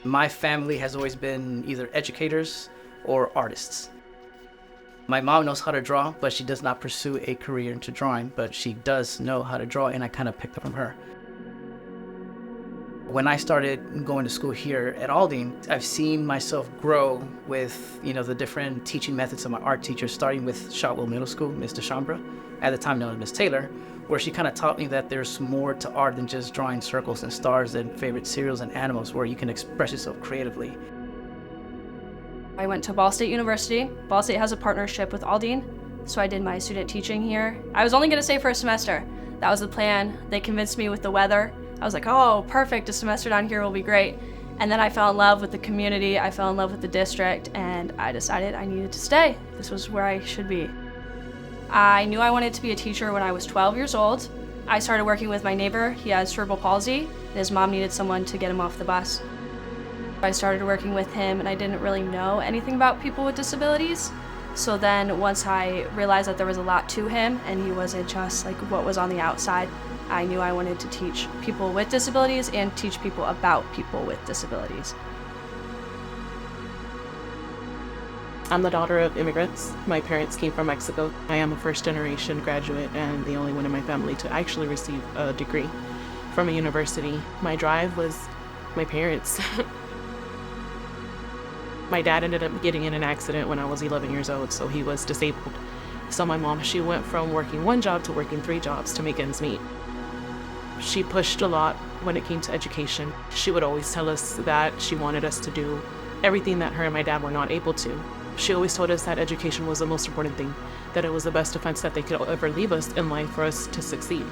My family has always been either educators or artists. My mom knows how to draw, but she does not pursue a career into drawing, but she does know how to draw, and I kind of picked up from her. When I started going to school here at Aldine, I've seen myself grow with, the different teaching methods of my art teacher, starting with Shotwell Middle School, Ms. DeChambra, at the time known as Ms. Taylor, where she kind of taught me that there's more to art than just drawing circles and stars and favorite cereals and animals, where you can express yourself creatively. I went to Ball State University. Ball State has a partnership with Aldine, so I did my student teaching here. I was only going to stay for a semester. That was the plan. They convinced me with the weather. I was like, oh, perfect, a semester down here will be great. And then I fell in love with the community, I fell in love with the district, and I decided I needed to stay. This was where I should be. I knew I wanted to be a teacher when I was 12 years old. I started working with my neighbor. He has cerebral palsy, and his mom needed someone to get him off the bus. I started working with him, and I didn't really know anything about people with disabilities. So then once I realized that there was a lot to him, and he wasn't just like what was on the outside, I knew I wanted to teach people with disabilities and teach people about people with disabilities. I'm the daughter of immigrants. My parents came from Mexico. I am a first-generation graduate and the only one in my family to actually receive a degree from a university. My drive was my parents. My dad ended up getting in an accident when I was 11 years old, so he was disabled. So my mom, she went from working one job to working 3 jobs to make ends meet. She pushed a lot when it came to education. She would always tell us that she wanted us to do everything that her and my dad were not able to. She always told us that education was the most important thing, that it was the best defense that they could ever leave us in life for us to succeed.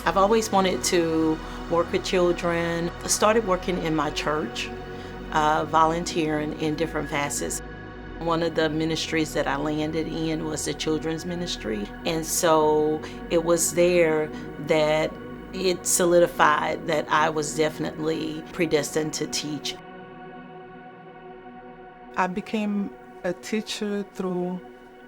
I've always wanted to work with children. I started working in my church, volunteering in different facets. One of the ministries that I landed in was the children's ministry. And so it was there that it solidified that I was definitely predestined to teach. I became a teacher through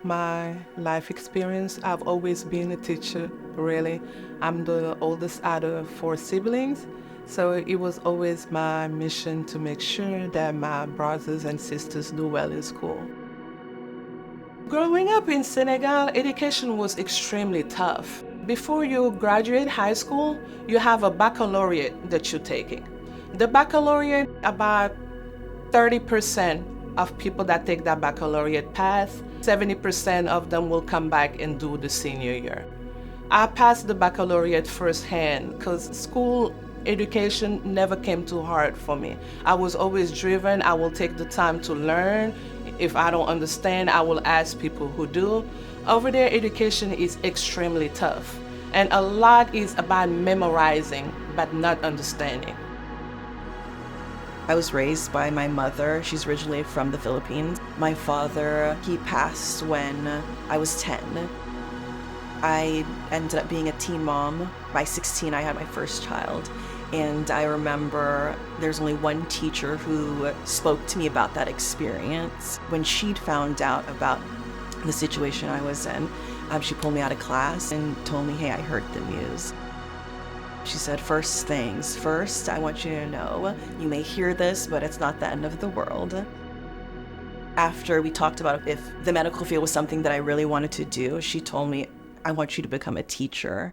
my life experience. I've always been a teacher, really. I'm the oldest out of 4 siblings. So it was always my mission to make sure that my brothers and sisters do well in school. Growing up in Senegal, education was extremely tough. Before you graduate high school, you have a baccalaureate that you're taking. The baccalaureate, about 30% of people that take that baccalaureate path, 70% of them will come back and do the senior year. I passed the baccalaureate firsthand because school education never came too hard for me. I was always driven. I will take the time to learn. If I don't understand, I will ask people who do. Over there, education is extremely tough. And a lot is about memorizing, but not understanding. I was raised by my mother. She's originally from the Philippines. My father, he passed when I was 10. I ended up being a teen mom. By 16, I had my first child. And I remember there's only one teacher who spoke to me about that experience. When she'd found out about the situation I was in, she pulled me out of class and told me, hey, I heard the news. She said, first things first, I want you to know, you may hear this, but it's not the end of the world. After we talked about if the medical field was something that I really wanted to do, she told me, I want you to become a teacher.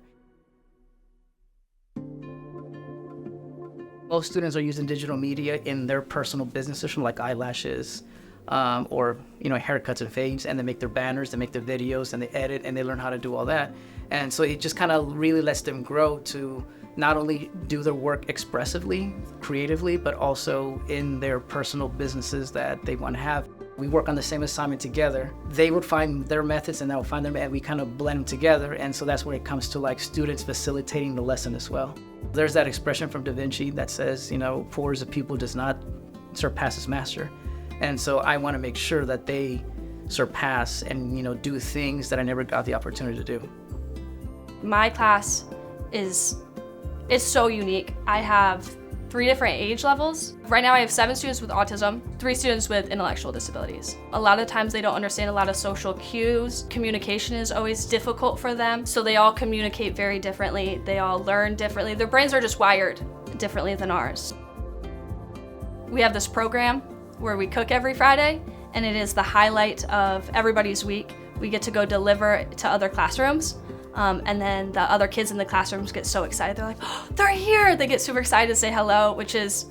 Most students are using digital media in their personal businesses, like eyelashes, or haircuts and fades, and they make their banners, they make their videos, and they edit, and they learn how to do all that. And so it just kind of really lets them grow to not only do their work expressively, creatively, but also in their personal businesses that they want to have. We work on the same assignment together. They would find their methods and I would find their methods, and we kind of blend them together. And so that's where it comes to like students facilitating the lesson as well. There's that expression from Da Vinci that says, poor as a pupil does not surpass his master. And so I want to make sure that they surpass and, do things that I never got the opportunity to do. My class is so unique. I have 3 different age levels. Right now I have 7 students with autism, 3 students with intellectual disabilities. A lot of times they don't understand a lot of social cues. Communication is always difficult for them, so they all communicate very differently. They all learn differently. Their brains are just wired differently than ours. We have this program where we cook every Friday, and it is the highlight of everybody's week. We get to go deliver to other classrooms, and then the other kids in the classrooms get so excited. They're like, oh, they're here! They get super excited to say hello, which is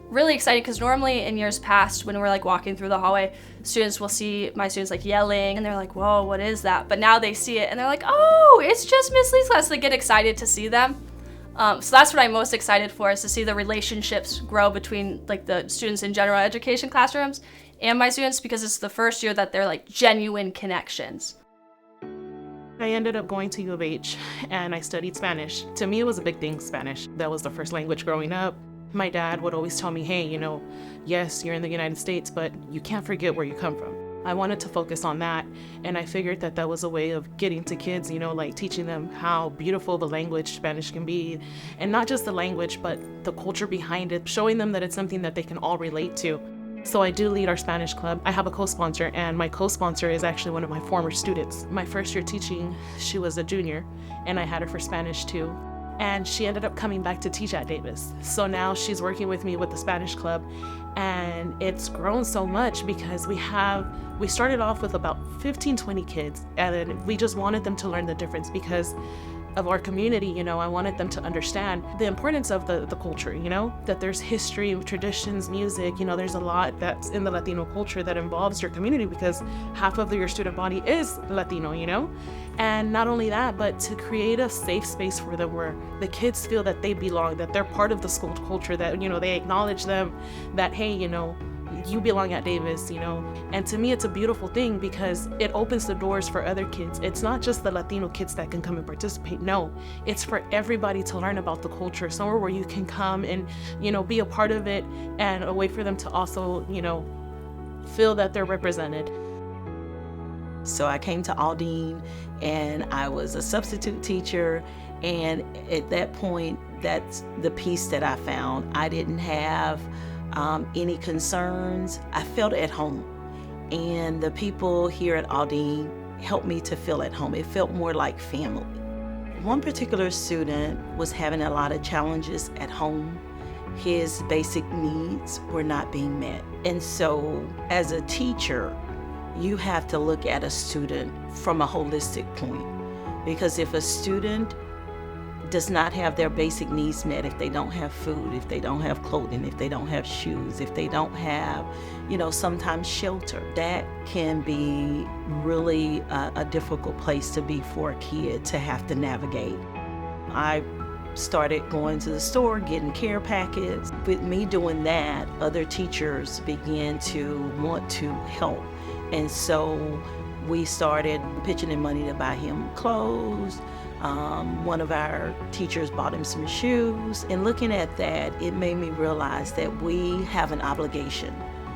really exciting, because normally in years past, when we're like walking through the hallway, students will see my students like yelling, and they're like, whoa, what is that? But now they see it, and they're like, oh, it's just Miss Lee's class. They get excited to see them. So that's what I'm most excited for, is to see the relationships grow between like the students in general education classrooms and my students, because it's the first year that they're like genuine connections. I ended up going to U of H and I studied Spanish. To me, it was a big thing, Spanish. That was the first language growing up. My dad would always tell me, hey, yes, you're in the United States, but you can't forget where you come from. I wanted to focus on that, and I figured that that was a way of getting to kids, like teaching them how beautiful the language Spanish can be, and not just the language, but the culture behind it, showing them that it's something that they can all relate to. So I do lead our Spanish club. I have a co-sponsor, and my co-sponsor is actually one of my former students. My first year teaching, she was a junior, and I had her for Spanish too. And she ended up coming back to teach at Davis. So now she's working with me with the Spanish club, and it's grown so much because we started off with about 15, 20 kids, and we just wanted them to learn the difference because of our community. I wanted them to understand the importance of the culture, that there's history, traditions, music, there's a lot that's in the Latino culture that involves your community, because half of your student body is Latino, And not only that, but to create a safe space for them where the kids feel that they belong, that they're part of the school culture, that, they acknowledge them, that, hey, you belong at Davis, And to me, it's a beautiful thing because it opens the doors for other kids. It's not just the Latino kids that can come and participate. No, it's for everybody to learn about the culture, somewhere where you can come and, be a part of it, and a way for them to also, feel that they're represented. So I came to Aldine, and I was a substitute teacher, and at that point, that's the piece that I found. I didn't have any concerns. I felt at home, and the people here at Aldine helped me to feel at home. It felt more like family. One particular student was having a lot of challenges at home. His basic needs were not being met. And so as a teacher, you have to look at a student from a holistic point, because if a student does not have their basic needs met, if they don't have food, if they don't have clothing, if they don't have shoes, if they don't have, sometimes shelter, that can be really a difficult place to be for a kid to have to navigate. I started going to the store, getting care packets. With me doing that, other teachers began to want to help. And so we started pitching in money to buy him clothes. One of our teachers bought him some shoes. And looking at that, it made me realize that we have an obligation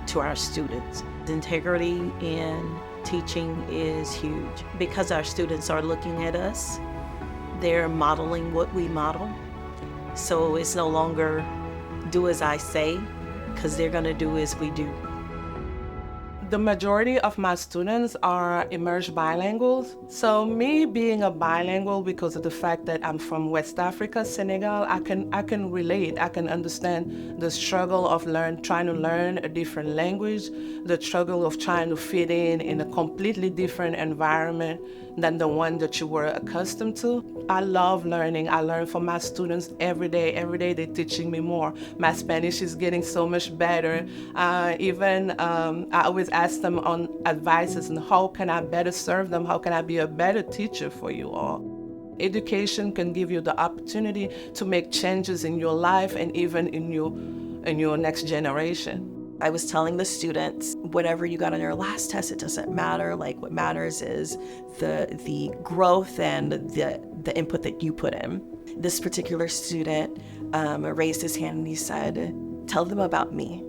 to our students. Integrity in teaching is huge. Because our students are looking at us, they're modeling what we model. So it's no longer do as I say, because they're going to do as we do. The majority of my students are immersed bilinguals. So me being a bilingual, because of the fact that I'm from West Africa, Senegal, I can relate. I can understand the struggle of trying to learn a different language, the struggle of trying to fit in a completely different environment than the one that you were accustomed to. I love learning. I learn from my students every day. Every day they're teaching me more. My Spanish is getting so much better. I always ask them on advices and how can I better serve them? How can I be a better teacher for you all? Education can give you the opportunity to make changes in your life and even in your next generation. I was telling the students, whatever you got on your last test, it doesn't matter. Like, what matters is the growth and the input that you put in. This particular student raised his hand and he said, tell them about me.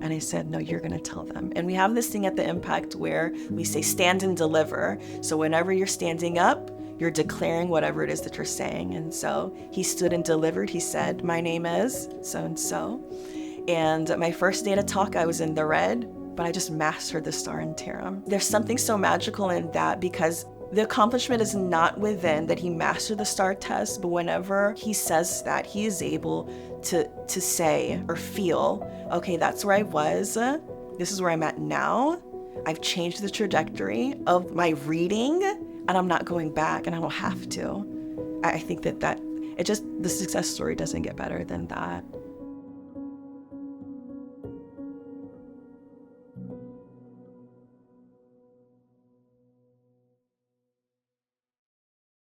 And I said, no, you're going to tell them. And we have this thing at the Impact where we say stand and deliver. So whenever you're standing up, you're declaring whatever it is that you're saying. And so he stood and delivered. He said, my name is so-and-so. And my first day to talk, I was in the red, but I just mastered the star and Tarum. There's something so magical in that, because The accomplishment is not within that he mastered the STAR test, but whenever he says that, he is able to say or feel, okay, that's where I was, this is where I'm at now, I've changed the trajectory of my reading, and I'm not going back, and I don't have to. I think that the success story doesn't get better than that.